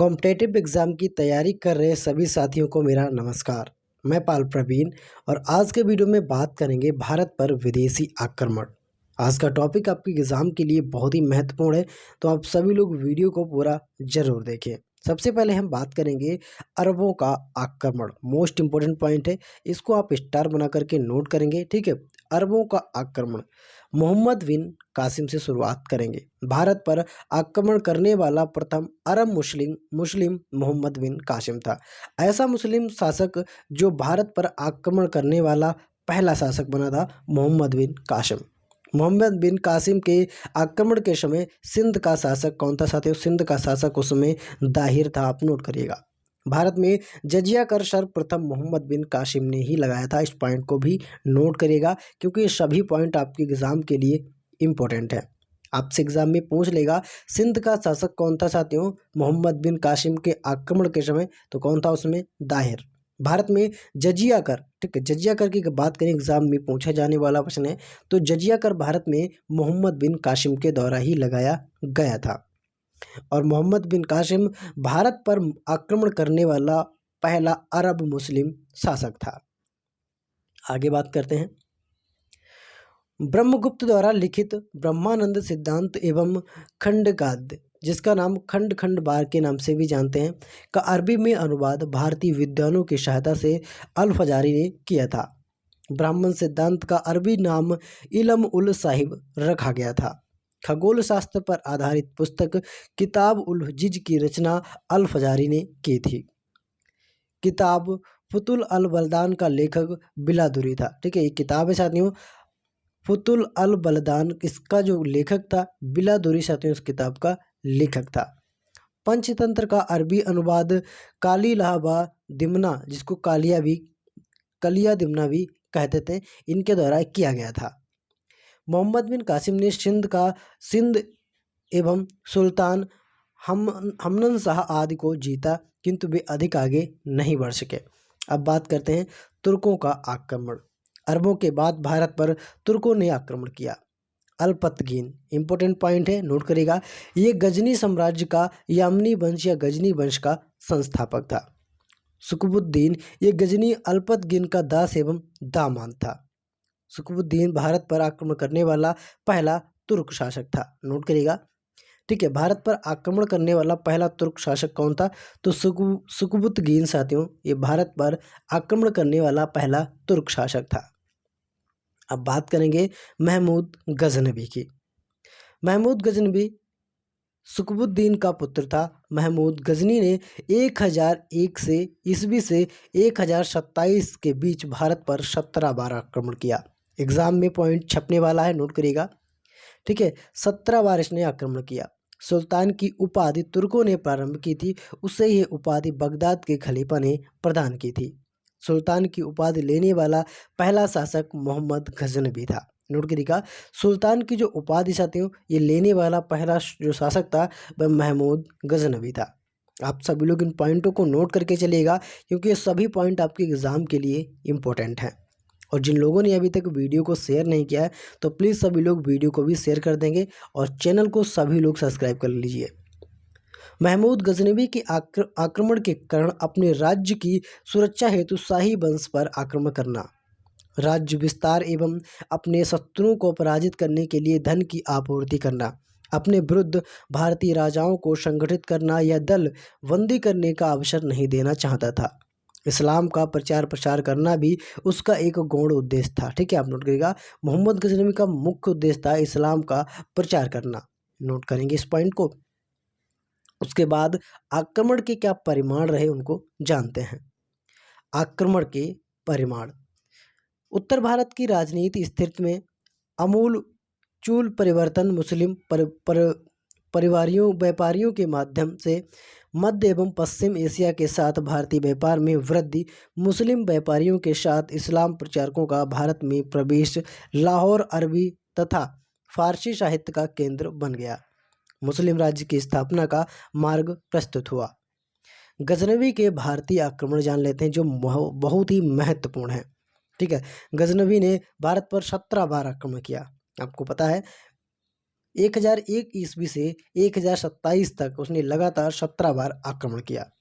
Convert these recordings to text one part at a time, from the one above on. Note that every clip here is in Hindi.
कॉम्पिटिटिव एग्ज़ाम की तैयारी कर रहे सभी साथियों को मेरा नमस्कार। मैं पाल प्रवीण और आज के वीडियो में बात करेंगे भारत पर विदेशी आक्रमण। आज का टॉपिक आपके एग्ज़ाम के लिए बहुत ही महत्वपूर्ण है, तो आप सभी लोग वीडियो को पूरा ज़रूर देखें। सबसे पहले हम बात करेंगे अरबों का आक्रमण। मोस्ट इम्पोर्टेंट पॉइंट है, इसको आप स्टार बना करके नोट करेंगे। ठीक है, अरबों का आक्रमण मोहम्मद बिन कासिम से शुरुआत करेंगे। भारत पर आक्रमण करने वाला प्रथम अरब मुस्लिम मोहम्मद बिन कासिम था। ऐसा मुस्लिम शासक जो भारत पर आक्रमण करने वाला पहला शासक बना था मोहम्मद बिन कासिम। मोहम्मद बिन कासिम के आक्रमण के समय सिंध का शासक कौन था साथियों? सिंध का शासक उस समय दाहिर था, आप नोट करिएगा। भारत में जजिया कर सर्वप्रथम मोहम्मद बिन कासिम ने ही लगाया था। इस पॉइंट को भी नोट करिएगा क्योंकि ये सभी पॉइंट आपके एग्जाम के लिए इम्पोर्टेंट है। आपसे एग्जाम में पूछ लेगा सिंध का शासक कौन था साथियों? मोहम्मद बिन कासिम के आक्रमण के समय तो कौन था उसमें? दाहिर। भारत में जजिया कर, ठीक है, जजिया कर की बात करें, एग्जाम में पूछा जाने वाला प्रश्न है, तो जजिया कर भारत में मोहम्मद बिन कासिम के द्वारा ही लगाया गया था। और मोहम्मद बिन कासिम भारत पर आक्रमण करने वाला पहला अरब मुस्लिम शासक था। आगे बात करते हैं। ब्रह्मगुप्त द्वारा लिखित ब्रह्मानंद सिद्धांत एवं खंडकाव्य, जिसका नाम खंड खंड बार के नाम से भी जानते हैं, का अरबी में अनुवाद भारतीय विद्वानों की सहायता से अल फजारी ने किया था। ब्राह्मण सिद्धांत का अरबी नाम इल्म उल साहिब रखा गया था। खगोल शास्त्र पर आधारित पुस्तक किताब उल जिज की रचना अल फजारी ने की थी। किताब फुतुल अल बलदान का लेखक बिलादुरी था। ठीक है, ये किताब है साथियों फुतुल अल बलदान, इसका जो लेखक था बिलादुरी साथियों, इस किताब का लेखक था। पंचतंत्र का अरबी अनुवाद काली लाहबा दिमना, जिसको कलिया दिमना भी कहते थे, इनके द्वारा किया गया था। मोहम्मद बिन कासिम ने सिंध एवं सुल्तान हमनन शाह आदि को जीता, किंतु वे अधिक आगे नहीं बढ़ सके। अब बात करते हैं तुर्कों का आक्रमण। अरबों के बाद भारत पर तुर्कों ने आक्रमण किया। अल्पतगीन इंपॉर्टेंट पॉइंट है, नोट करेगा। ये गजनी साम्राज्य का यामनी वंश या गजनी वंश का संस्थापक था। सुकुबुद्दीन ये गजनी अल्पतगीन का दास एवं दामाद था। सुकुबुद्दीन भारत पर आक्रमण करने वाला पहला तुर्क शासक था, नोट करेगा। ठीक है, भारत पर आक्रमण करने वाला पहला तुर्क शासक कौन था? तो सुकुबुद्दीन साथियों, ये भारत पर आक्रमण करने वाला पहला तुर्क शासक था। अब बात करेंगे महमूद गजनवी की। महमूद गजनवी सुकुबुद्दीन का पुत्र था। महमूद गजनी ने 1001 से ईस्वी से 1027 के बीच भारत पर 17 बार आक्रमण किया। एग्जाम में पॉइंट छपने वाला है, नोट करिएगा। ठीक है, 17 बार इसने आक्रमण किया। सुल्तान की उपाधि तुर्कों ने प्रारंभ की थी, उससे यह उपाधि बगदाद के खलीफा ने प्रदान की थी। सुल्तान की उपाधि लेने वाला पहला शासक मोहम्मद गजनवी था, नोट करिएगा। सुल्तान की जो उपाधि साथियों ये लेने वाला पहला जो शासक था वह महमूद गजनवी था। आप सभी लोग इन पॉइंटों को नोट करके चलिएगा क्योंकि ये सभी पॉइंट आपके एग्जाम के लिए इम्पोर्टेंट हैं। और जिन लोगों ने अभी तक वीडियो को शेयर नहीं किया है तो प्लीज़ सभी लोग वीडियो को भी शेयर कर देंगे और चैनल को सभी लोग सब्सक्राइब कर लीजिए। महमूद गजनवी के आक्रमण के कारण अपने राज्य की सुरक्षा हेतु शाही वंश पर आक्रमण करना, राज्य विस्तार एवं अपने शत्रुओं को पराजित करने के लिए धन की आपूर्ति करना, अपने विरुद्ध भारतीय राजाओं को संगठित करना या दल बंदी करने का अवसर नहीं देना चाहता था। इस्लाम का प्रचार प्रसार करना भी उसका एक गौण उद्देश्य था। ठीक है, आप नोट करिएगा। मोहम्मद गजनवी का मुख्य उद्देश्य था इस्लाम का प्रचार करना, नोट करेंगे इस पॉइंट को। उसके बाद आक्रमण के क्या परिमाण रहे उनको जानते हैं। आक्रमण के परिमाण, उत्तर भारत की राजनीति स्थिति में अमूल चूल परिवर्तन, मुस्लिम व्यापारियों के माध्यम से मध्य एवं पश्चिम एशिया के साथ भारतीय व्यापार में वृद्धि, मुस्लिम व्यापारियों के साथ इस्लाम प्रचारकों का भारत में प्रवेश, लाहौर अरबी तथा फारसी साहित्य का केंद्र बन गया, मुस्लिम राज्य की स्थापना का मार्ग प्रस्तुत हुआ। गजनवी के भारतीय आक्रमण जान लेते हैं जो बहुत ही महत्वपूर्ण है। ठीक है, गजनवी ने भारत पर 17 बार आक्रमण किया, आपको पता है। 1001 ईस्वी से 1027 तक उसने लगातार 17 बार आक्रमण किया।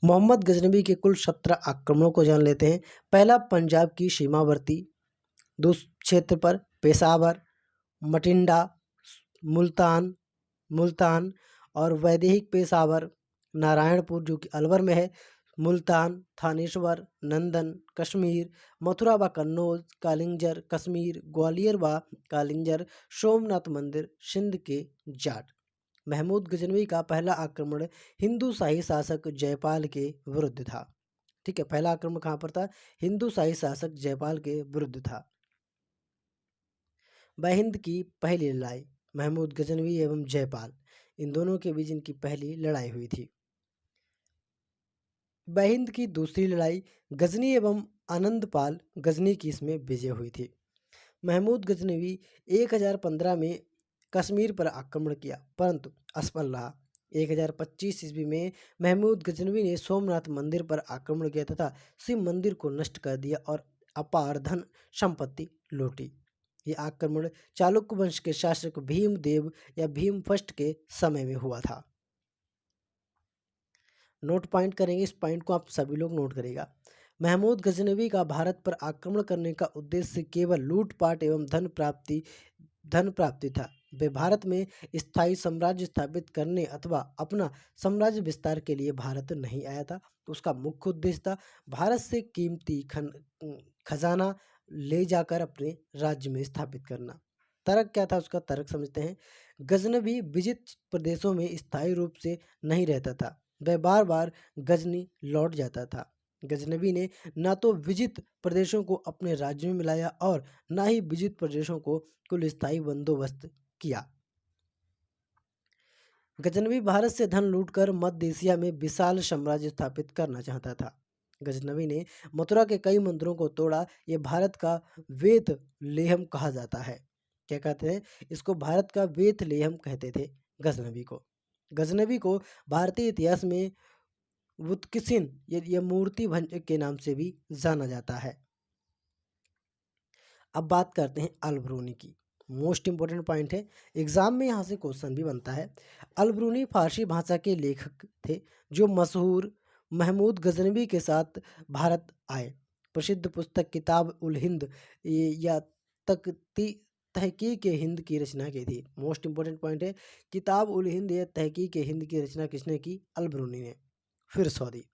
मोहम्मद गजनवी के कुल 17 आक्रमणों को जान लेते हैं। पहला, पंजाब की सीमावर्ती क्षेत्र पर पेशावर, मटिंडा, मुल्तान मुल्तान और वैदेहिक पेशावर, नारायणपुर जो कि अलवर में है, मुल्तान, थानेश्वर, नंदन, कश्मीर, मथुरा व कन्नौज, कालिंजर, कश्मीर, ग्वालियर व कालिंजर, सोमनाथ मंदिर, सिंध के जाट। महमूद गजनवी का पहला आक्रमण हिंदू शाही शासक जयपाल के विरुद्ध था। ठीक है, पहला आक्रमण कहाँ पर था? हिंदू शाही शासक जयपाल के विरुद्ध था। बहिंद की पहली लड़ाई, महमूद गजनवी एवं जयपाल, इन दोनों के बीच इनकी पहली लड़ाई हुई थी। बहिंद की दूसरी लड़ाई गजनी एवं आनंदपाल गजनी की इसमें विजय हुई थी। महमूद गजनवी 1015 में कश्मीर पर आक्रमण किया परंतु असफल रहा। 1025 ईस्वी में महमूद गजनवी ने सोमनाथ मंदिर पर आक्रमण किया तथा शिव मंदिर को नष्ट कर दिया और अपार धन संपत्ति लूटी। ये आक्रमण चालुक्य वंश के शासक भीमदेव या भीम फर्स्ट के समय में हुआ था। नोट पॉइंट करेंगे, इस पॉइंट को आप सभी लोग नोट करेगा। महमूद गजनवी का भारत पर आक्रमण करने का उद्देश्य केवल लूटपाट एवं धन प्राप्ति था। वे भारत में स्थायी साम्राज्य स्थापित करने अथवा अपना साम्राज्य विस्तार के लिए भारत नहीं आया था। तो उसका मुख्य उद्देश्य था भारत से कीमती खजाना ले जाकर अपने राज्य में स्थापित करना। तर्क क्या था उसका? तर्क समझते हैं। गजनवी विजित प्रदेशों में स्थायी रूप से नहीं रहता था, वह बार बार गजनी लौट जाता था। गजनवी ने न तो विजित प्रदेशों को अपने राज्य में मिलाया और न ही विजित प्रदेशों को कुल स्थायी बंदोबस्त किया। गजनवी भारत से धन लूटकर मध्य एशिया में विशाल साम्राज्य स्थापित करना चाहता था। गजनवी ने मथुरा के कई मंदिरों को तोड़ा। ये भारत का वेथलेहम कहा जाता है। क्या कहते हैं इसको? भारत का वेथलेहम कहते थे गजनवी को। गजनवी को भारतीय इतिहास में वुत्किसिन या मूर्ति भंजक के नाम से भी जाना जाता है। अब बात करते हैं अल-ब्रूनी की। मोस्ट इंपॉर्टेंट पॉइंट है, एग्जाम में यहाँ से क्वेश्चन भी बनता है। अल-ब्रूनी फारसी भाषा के लेखक थे जो मशहूर महमूद गजनवी के साथ भारत आए। प्रसिद्ध पुस्तक किताब उल हिंद या तहकीक हिंद की रचना की थी। मोस्ट इंपॉर्टेंट पॉइंट है, किताब उल हिंद या तहकीक हिंद की रचना किसने की? अल-ब्रूनी ने। फिर सौदी,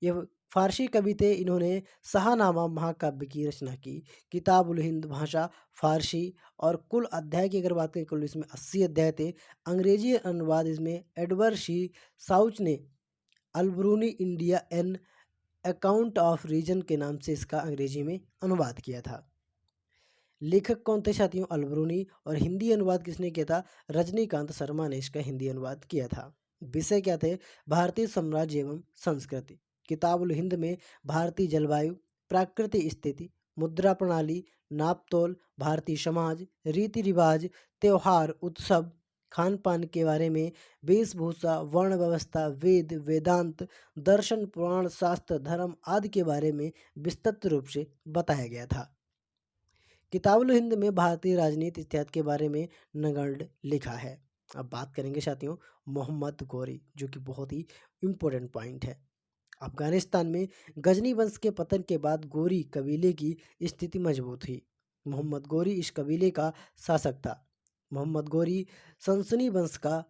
ये फारसी कवि थे। इन्होंने शाहनामा महाकाव्य की रचना की। किताब उल हिंद भाषा फारसी और कुल अध्याय की अगर बात करें कुल इसमें 80 अध्याय थे। अंग्रेजी अनुवाद इसमें एडवर्ड सी साउच ने Alberuni India an account of reason के नाम से इसका अंग्रेजी में अनुवाद किया था। लेखक कौन थे साथियों? अल-ब्रूनी। और हिंदी अनुवाद किसने किया था? रजनीकांत शर्मा ने इसका हिंदी अनुवाद किया था। विषय क्या थे? भारतीय साम्राज्य एवं संस्कृति। किताब उल हिंद में भारतीय जलवायु, प्राकृतिक स्थिति, मुद्रा प्रणाली, नापतोल, भारतीय समाज, रीति रिवाज, त्योहार, उत्सव, खान पान के बारे में, वेशभूषा, वर्ण व्यवस्था, वेद, वेदांत, दर्शन, पुराण, शास्त्र, धर्म आदि के बारे में विस्तृत रूप से बताया गया था। किताब उल हिंद में भारतीय राजनीति इतिहास के बारे में नगण्य लिखा है। अब बात करेंगे साथियों मोहम्मद गौरी, जो कि बहुत ही इम्पोर्टेंट पॉइंट है। अफगानिस्तान में गजनी वंश के पतन के बाद गोरी कबीले की स्थिति मजबूत हुई। मोहम्मद गौरी इस कबीले का शासक था। मोहम्मद गौरी सनसनी वंश का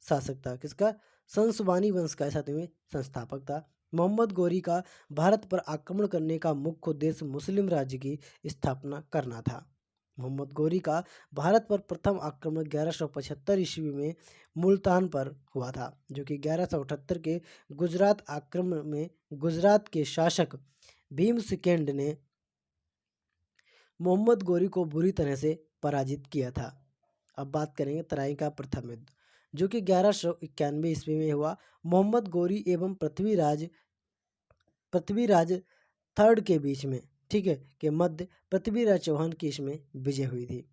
शासक था। किसका? संसवानी वंश का साथियों में संस्थापक था। मोहम्मद गौरी का भारत पर आक्रमण करने का मुख्य उद्देश्य मुस्लिम राज्य की स्थापना करना था। मोहम्मद गौरी का भारत पर प्रथम आक्रमण 1175 ईस्वी में मुल्तान पर हुआ था, जो कि 1178 के गुजरात आक्रमण में गुजरात के शासक भीम सेकेंड ने मोहम्मद गौरी को बुरी तरह से पराजित किया था। अब बात करेंगे तराइन का प्रथम युद्ध, जो कि 1191 ईस्वी में हुआ। मोहम्मद गौरी एवं पृथ्वीराज थर्ड के बीच में, ठीक है, के मध्य पृथ्वीराज चौहान की इसमें विजय हुई थी।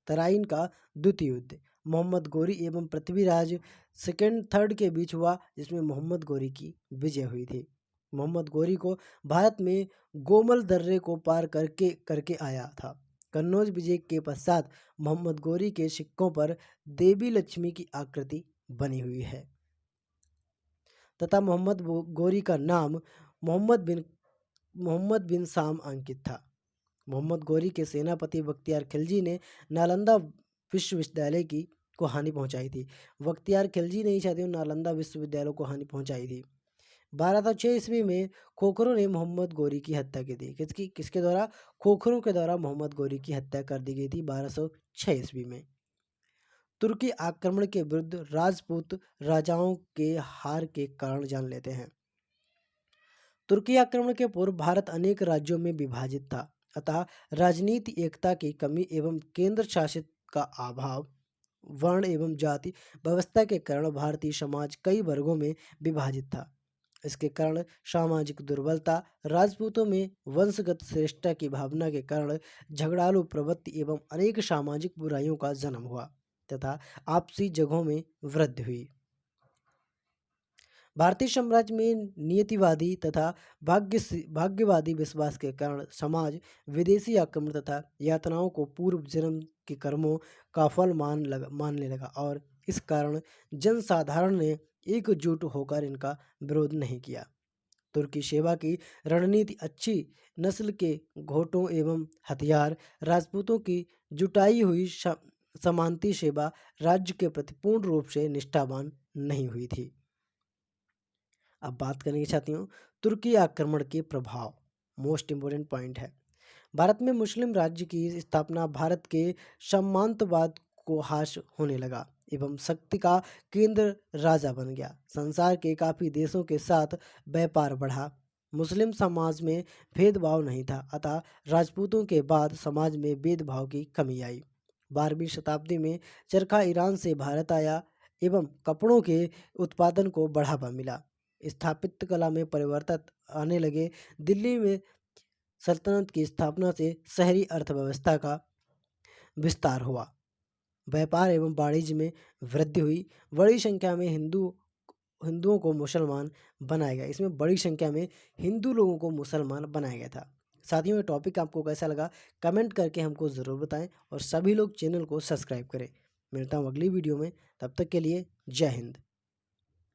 तराइन का द्वितीय युद्ध मोहम्मद गौरी एवं पृथ्वीराज थर्ड के बीच हुआ, जिसमें मोहम्मद गौरी की विजय हुई थी। मोहम्मद गौरी को भारत में गोमल दर्रे को पार करके आया था। कन्नौज विजय के पश्चात मोहम्मद गोरी के सिक्कों पर देवी लक्ष्मी की आकृति बनी हुई है तथा मोहम्मद गोरी का नाम मोहम्मद बिन साम अंकित था। मोहम्मद गोरी के सेनापति बख्तियार खिलजी ने नालंदा विश्वविद्यालय की को हानि पहुंचाई थी। बख्तियार खिलजी ने ही शायद नालंदा विश्वविद्यालय को हानि पहुंचाई थी। 1206 ईस्वी में खोखरों ने मोहम्मद गोरी की हत्या की थी। किसके द्वारा? खोखरों के द्वारा मोहम्मद गोरी की हत्या कर दी गई थी 1206 ईस्वी में। तुर्की आक्रमण के विरुद्ध राजपूत राजाओं के हार के कारण जान लेते हैं। तुर्की आक्रमण के पूर्व भारत अनेक राज्यों में विभाजित था, अतः राजनीति एकता की कमी एवं केंद्र शासित का अभाव, वर्ण एवं जाति व्यवस्था के कारण भारतीय समाज कई वर्गों में विभाजित था। इसके कारण सामाजिक दुर्बलता, राजपूतों में वंशगत श्रेष्ठता की भावना के कारण झगड़ालू प्रवृत्ति एवं अनेक सामाजिक बुराइयों का जन्म हुआ तथा आपसी जगहों में वृद्धि हुई। भारतीय साम्राज्य में नियतिवादी तथा भाग्यवादी विश्वास के कारण समाज विदेशी आक्रमण तथा यातनाओं को पूर्व जन्म के कर्मों का फल मानने लगा और इस कारण जनसाधारण ने एकजुट होकर इनका विरोध नहीं किया। तुर्की सेवा की रणनीति अच्छी नस्ल के घोटों एवं हथियार, राजपूतों की जुटाई हुई समांती सेवा राज्य के प्रति पूर्ण रूप से निष्ठावान नहीं हुई थी। अब बात करेंगे साथियों तुर्की आक्रमण के प्रभाव। मोस्ट इम्पोर्टेंट पॉइंट है, भारत में मुस्लिम राज्य की स्थापना भारत के सामंतवाद को हास होने लगा एवं शक्ति का केंद्र राजा बन गया। संसार के काफ़ी देशों के साथ व्यापार बढ़ा। मुस्लिम समाज में भेदभाव नहीं था, अतः राजपूतों के बाद समाज में भेदभाव की कमी आई। 12वीं शताब्दी में चरखा ईरान से भारत आया एवं कपड़ों के उत्पादन को बढ़ावा मिला। स्थापत्य कला में परिवर्तन आने लगे। दिल्ली में सल्तनत की स्थापना से शहरी अर्थव्यवस्था का विस्तार हुआ। व्यापार एवं वाणिज्य में वृद्धि हुई। बड़ी संख्या में हिंदुओं को मुसलमान बनाया गया। इसमें बड़ी संख्या में हिंदू लोगों को मुसलमान बनाया गया था। साथियों ये टॉपिक आपको कैसा लगा कमेंट करके हमको ज़रूर बताएं और सभी लोग चैनल को सब्सक्राइब करें। मिलता हूँ अगली वीडियो में, तब तक के लिए जय हिंद।